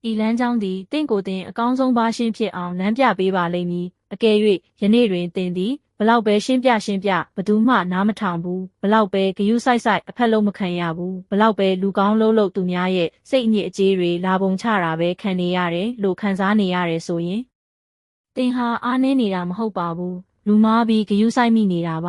ဤလမ်းကြောင်းသည်တင့်ကိုယ်တင်အကောင်းဆုံးပါရှင်းဖြစ်အောင်လမ်းပြပေးပါလိမ့်မည်အကယ်၍ယနေ့တွင်တင်သည်ဘလောက်ပဲရှင်းပြဘသူမှနားမထောင်ဘူးဘလောက်ပဲဂယုစိုက်အဖက်လုံးမခံရဘူးဘလောက်ပဲလူကောင်းလို့သူများရဲ့စိတ်အညစ်အကြေးတွေလာပုံချတာပဲခံနေရတယ်လို့ခံစားနေရတယ်ဆိုရင်တင်ဟာအားနည်းနေတာမဟုတ်ပါဘူးလူမားပြီးဂယုစိုက်မိနေတာပ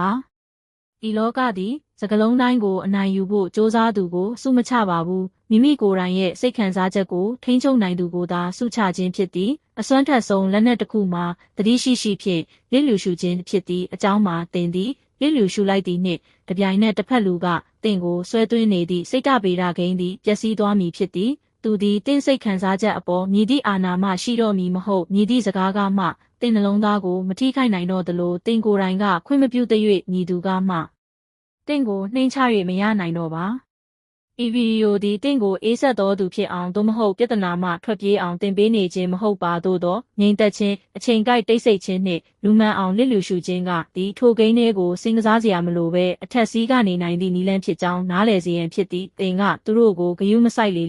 ါဒီလောကသည်စကလုံးတိုင်းကိုအနိုင်ယူဖို့စ조사သူကိုစုမချပါဘူးမိမိကိုယ်တိုင်ရဲ့စိတ်ခံစားချက်ကိုထိန်းချုပ်နိုင်သူကိုသာစုချခြင်းဖြစ်သည်အစွမ်းထက်ဆုံးလက်နက်တစ်ခုမှာတတိရှိဖြင့်လစ်လျူရှုခြင်းဖြစ်သည်အကြောင်းမှာတင်သည်လစ်လျူရှုလိုက်သည်နှင့်တပြိုင်နက်တစ်ဖက်လူကတင့်ကိုဆွဲသွင်းနေသည့်စိတ်တဗေဒဂိမ်းသည်ပျက်စီးသွားမည်ဖြစ်သည်သူသည်တင့်စိတ်ခံစားချက်အပေါ်မြည်သည့်အာဏာမှရှိတော့မည်မဟုတ်မြည်သည့်စကားကမှတင့်နှလုံးသားကိုမထိခိုက်နိုင်တော့သလိုတင့်ကိုယ်တိုင်ကခွင့်မပြုသ၍မြည်သူကမှတင့်ကိုနှိမ်ချ၍မရနိုင်တော့ပါဤဗီဒီယိုသည်တင့်ကိုအေးဆက်သောသူဖြစ်အောင်သို့မဟုတ်ပြဿနာမှထွက်ပြေးအောင်တင်ပေးနေခြင်းမဟုတ်ပါသို့သောငြိမ်သက်ခြင်းအချိန်ကိုက်တိတ်ဆိတ်ခြင်းနှင့်လူမှန်အောင်လစ်လျူရှုခြင်းကဒီထိုကိန်းလေးကိုစဉ်းစားစရာမလိုဘဲအထက်စီးကနေနိုင်သည့်နည်းလမ်းဖြစ်ကြောင်းနားလည်စေရန်ဖြစ်သည်တင်ကသူတို့ကိုဂယုမဆိုင်လ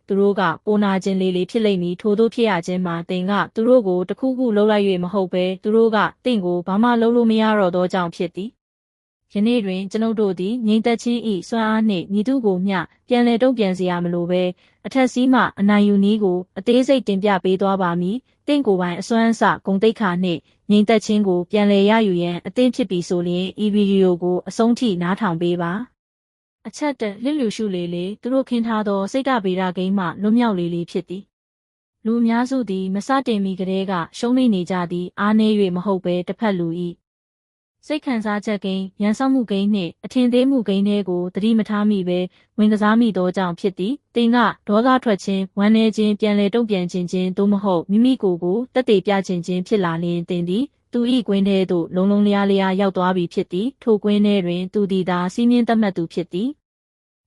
ေသူတို့ကပိုနာခြင်းလေးဖြစ်လိမ့်မည်ထို့သောဖြစ်ရခြင်းမှာတင်ကသူတို့ကိုတခုခုလှုပ်လိုက်၍မဟုတ်ဘဲသူတို့ကတင့်ကိုဘာမှလှုပ်လို့မရတော့သောကြောင့်ဖြစ်သည်ယနေ့တွင်ကျွန်ုပ်တို့သည်ငြိမ်သက်ခြင်း၏စွမ်းအားနှင့်ညီသူကိုမျှပြန်လည်တုံ့ပြန်စရာမလိုဘဲအထက်စီးမှအနိုင်ယူနည်းကိုအသေးစိတ်တင်ပြပေးသွားပါမည်တင့်ကိုယ်ပိုင်အစွမ်းအစဂုဏ်သိက္ခာနှင့်ငြိမ်သက်ခြင်းကိုပြန်လည်ရယူရန်အသင့်ဖြစ်ပြီဆိုလျှင်ဤဗီဒီယိုကိုအဆုံးထိနားထောင်ပေးပါအချက်တလစ်လျူရှုလေသူတို့ခင်းထားသောစိတ်တဗေဒဂိမ်းမှလွတ်မြောက်လေဖြစ်သည်လူအများစုသည်မစတင်မီကတည်းကရှုံးနေကြသည်အားနည်း၍မဟုတ်ဘဲတစ်ဖက်လူ၏စိတ်ခံစားချက်ကိန်းရန်ဆောင်မှုကိန်းနှင့်အထင်သေးမှုကိန်းတွေကိုသတိမထားမိပဲဝင်ကစားမိသောကြောင့်ဖြစ်သည်တင်ကဒေါသထွက်ခြင်းဝမ်းနည်းခြင်းပြန်လည်တုံ့ပြန်ခြင်းသို့မဟုတ်မိမိကိုယ်ကိုတက်တေပြခြင်းဖြစ်လာလျင်တင်သည်သူ၏ကွင်းထဲသို့လုံးလျားရောက်သွားပြီဖြစ်သည်ထိုကွင်းထဲတွင်သူသည်သာစီးမြင်သတ်မှတ်သူဖြစ်သည်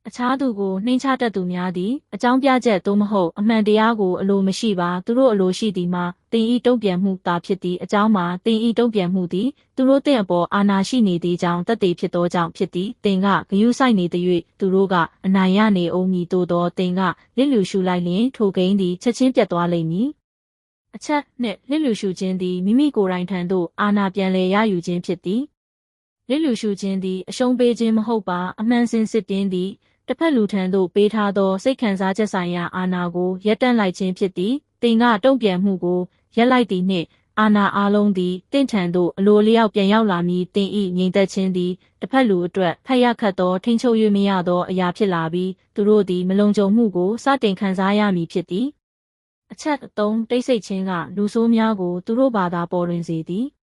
အခြားသူကိုနှိမ်ချတတ်သူများသည်အကြောင်းပြချက်သို့မဟုတ်အမှန်တရားကိုအလိုမရှိပါသူတို့အလိုရှိသည်မှာတင်ဤတုံ့ပြန်မှုသာဖြစ်သည်အကြောင်းမှာတင်ဤတုံ့ပြန်မှုသည်သူတို့တဲ့အပေါ်အာဏာရှိနေသည့်ကြောင့်တတ်သိဖြစ်သောကြောင့်ဖြစ်သည်တင်ကဂယုစိုက်နေသည်၍သူတို့ကအနိုင်ရနေအောင်မည်သို့သောတင်ကလစ်လျူရှုလိုက်လျင်ထိုကိန်းသည်ချက်ချင်းပြတ်သွားလိမ့်မည်အချက်နှင့်လစ်လျူရှုခြင်းသည်မိမိကိုယ်တိုင်ထံသို့အာဏာပြန်လည်ရယူခြင်းဖြစ်သည်လစ်လျူရှုခြင်းသည်အရှုံးပေးခြင်းမဟုတ်ပါအမှန်စင်စစ်တင်းသည်တစ်ဖက်လူထံသို့ပေးထားသောစိတ်ခံစားချက်ဆိုင်ရာအာဏာကိုရပ်တန့်လိုက်ခြင်းဖြစ်သည်တင်ကတုံ့ပြန်မှုကိုရပ်လိုက်သည်နှင့်အာဏာအလုံးသည်တင့်ထံသို့အလိုလျောက်ပြန်ရောက်လာမည်တင်ဤငြိမ်သက်ခြင်းသည်တစ်ဖက်လူအတွက်ဖက်ရခတ်သောထိန်းချုပ်၍မရသောအရာဖြစ်လာပြီးသူတို့သည်မလုံခြုံမှုကိုစတင်ခံစားရမည်ဖြစ်သည်အချက်3တိတ်ဆိတ်ခြင်းကလူဆိုးများကိုသူတို့ဘာသာပေါ်လွင်စေသည်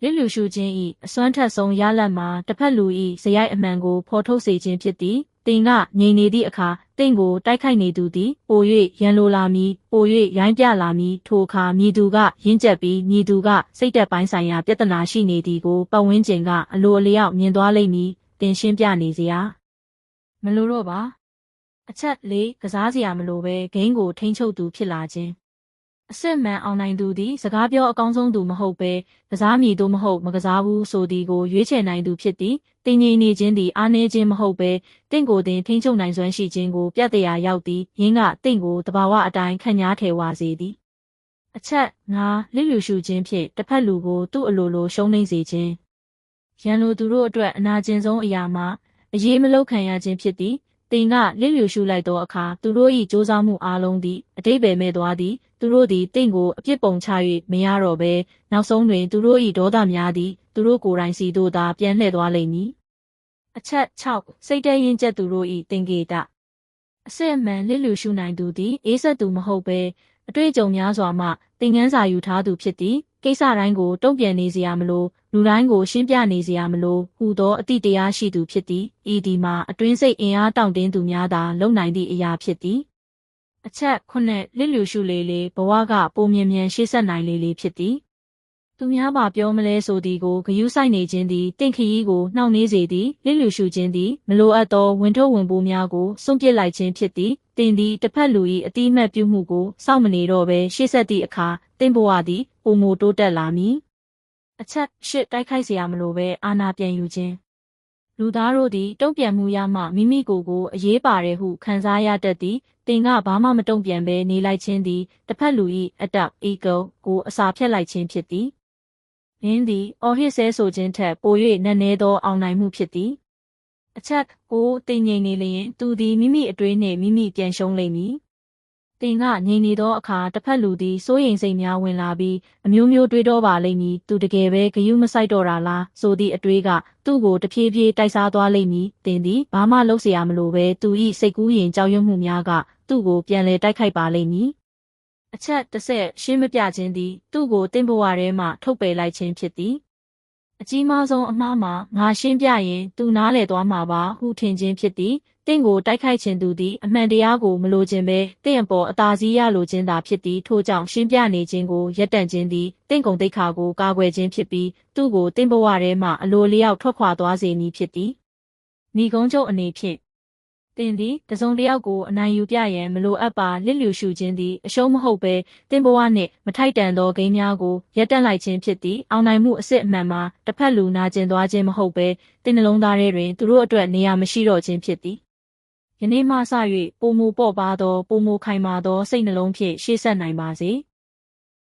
လစ်လျူရှုခြင်း၏အစွမ်းထက်ဆုံးရလဒ်မှာတစ်ဖက်လူ၏ဇယိုက်အမှန်ကိုဖော်ထုတ်စေခြင်းဖြစ်သည်တင်ကငြိမ်နေသည့်အခါတင့်ကိုတိုက်ခိုက်နေသူသည်ပို၍ရန်လိုလာမည်ပို၍ရိုင်းပြလာမည်ထိုအခါမည်သူကရင့်ကျက်ပြီးမည်သူကစိတ်သက်ပိုင်းဆိုင်ရာပြဿနာရှိနေသည်ကိုပတ်ဝန်းကျင်ကအလိုအလျောက်မြင်သွားလိမ့်မည်တင်ရှင်းပြနေစရာမလိုတော့ပါအချက်၄ကစားစရာမလိုပဲဂိမ်းကိုထိန်းချုပ်သူဖြစ်လာခြင်းအစစ်မှန်အောင်နိုင်သူသည်စကားပြောအကောင်းဆုံးသူမဟုတ်ပဲကစားမည်သို့မဟုတ်မကစားဘူးဆိုသည်ကိုရွေးချယ်နိုင်သူဖြစ်သည်တင်ငြိမ်နေခြင်းသည်အားနည်းခြင်းမဟုတ်ပဲတင့်ကိုယ်တင်ထိန်းချုပ်နိုင်စွမ်းရှိခြင်းကိုပြသရာရောက်သည်ယင်းကတင့်ကိုတဘာဝအတိုင်းခံညားထဲဝါစေသည်အချက်၅လစ်လျူရှုခြင်းဖြင့်တစ်ဖက်လူကိုသူ့အလိုလိုရှုံးနိမ့်စေခြင်းရန်လိုသူတို့အတွက်အနာကျင်ဆုံးအရာမှာအရေးမလောက်ခံရခြင်းဖြစ်သည်တင်ကလစ်လျူရှုလိုက်သောအခါသူတို့၏စ조사မှုအားလုံးသည်အတိတ်ပဲမဲ့သွားသည်သူတို့သည်တင့်ကိုအပြစ်ပုံချ၍မရတော့ဘဲနောက်ဆုံးတွင်သူတို့၏ဒေါသများသည်သူတို့ကိုယ်တိုင်စီတို့သာပြန်လှည့်သွားလိမ့်မည်အချက်6စိတ်တရင်ကျက်သူတို့၏သင်္ကေတအစစ်အမှန်လစ်လျူရှုနိုင်သူသည်အေးဆက်သူမဟုတ်ဘဲအတွေ့အကြုံများစွာမှသင်ခန်းစာယူထားသူဖြစ်သည်ကိစ္စတိုင်းကိုတုံ့ပြန်နေစရာမလိုလူတိုင်းကိုရှင်းပြနေစရာမလိုဟူသောအတိတရားရှိသူဖြစ်သည်ဤဒီမှာအတွင်းစိတ်အင်အားတောင့်တင်းသူများသာလုံနိုင်သည့်အရာဖြစ်သည်အချက်9လစ်လျူရှုလေဘဝကပုံမြင်မြန်ရှေ့ဆက်နိုင်လေဖြစ်သည်သူများပါပြောမလဲဆိုသည်ကိုဂယုစိုက်နေခြင်းသည်တင့်ခရီးကိုနှောင့်နှေးစေသည်လစ်လျူရှုခြင်းသည်မလိုအပ်သောဝင်ထုတ်ဝင်ပိုးများကိုစွန့်ပစ်လိုက်ခြင်းဖြစ်သည်တင်သည်တစ်ဖက်လူ၏အတိအမှတ်ပြုမှုကိုစောင့်မနေတော့ဘဲရှေ့ဆက်သည့်အခါတင့်ဘဝသည်ပုံမတိုးတက်လာမည်အချက်၈တိုက်ခိုက်เสียမလိုဘဲအာဏာပြန်ယူခြင်းလူသားတို့သည်တုံ့ပြန်မှုရမှမိမိကိုယ်ကိုအရေးပါတယ်ဟုခံစားရတတ်သည် တင်ကဘာမှမတုံ့ပြန်ဘဲနေလိုက်ခြင်းသည်တစ်ဖက်လူ၏အတက် ego ကိုအစာဖြတ်လိုက်ခြင်းဖြစ်သည်မင်းသည်အော်ဟစ်ဆဲဆိုခြင်းထက်ပို၍နက်နဲသောအောင်နိုင်မှုဖြစ်သည်အချက်ကိုတင်ငြိမ်နေလျင်သူသည်မိမိအတွေးနှင့်မိမိပြန်ရှုံးလိမ့်မည်တင်ကငြိမ်နေသောအခါတစ်ဖက်လူသည်စိုးရိမ်စိတ်များဝင်လာပြီးအမျိုးမျိုးတွေးတော့ပါလိမ့်မည်သူတကယ်ပဲဂယုမဆိုင်တော့တာလားဆိုသည့်အတွေးကသူ့ကိုတဖြည်းဖြည်းတိုက်စားသွားလိမ့်မည်တင်သည်ဘာမှလုပ်เสียရမလိုပဲသူ၏စိတ်ကူးရင်ကြောက်ရွံ့မှုများကသူ့ကိုပြန်လဲတိုက်ခိုက်ပါလိမ့်မည်အချက်တစ်ဆက်ရှင်းမပြခြင်းသည်သူ့ကိုတင့်ဘဝထဲမှထုတ်ပယ်လိုက်ခြင်းဖြစ်သည်အကြီးမားဆုံးအမှားမှာငါရှင်းပြရင်သူနားလည်သွားမှာပါဟုထင်ခြင်းဖြစ်သည်တင့်ကိုတိုက်ခိုက်ခြင်းသူသည်အမှန်တရားကိုမလိုချင်ဘဲတင့်အပေါ်အသာစီးရလိုခြင်းသာဖြစ်သည်ထို့ကြောင့်ရှင်းပြနေခြင်းကိုရပ်တန့်ခြင်းသည်တင့်ကုန်တိတ်ခါကိုကာကွယ်ခြင်းဖြစ်ပြီးသူ့ကိုတင့်ဘဝထဲမှအလိုလျောက်ထွက်ခွာသွားစေမည်ဖြစ်သည်မိကုံးချုပ်အနေဖြင့်တင်သည်တစုံတစ်ယောက်ကိုအနိုင်ယူပြရန်မလိုအပ်ပါလစ်လျူရှုခြင်းသည်အရှုံးမဟုတ်ဘဲတင်ဘဝနှင့်မထိုက်တန်သောဂိမ်းများကိုရပ်တန့်လိုက်ခြင်းဖြစ်သည်အောင်နိုင်မှုအစစ်အမှန်မှာတစ်ဖက်လူနာကျင်သွားခြင်းမဟုတ်ဘဲတင်နှလုံးသားထဲတွင်သူတို့အတွက်နေရာမရှိတော့ခြင်းဖြစ်သည်ယနေ့မှစ၍ပိုမိုပေါ့ပါသောပိုမိုခိုင်မာသောစိတ်နှလုံးဖြင့်ရှေ့ဆက်နိုင်ပါစေ။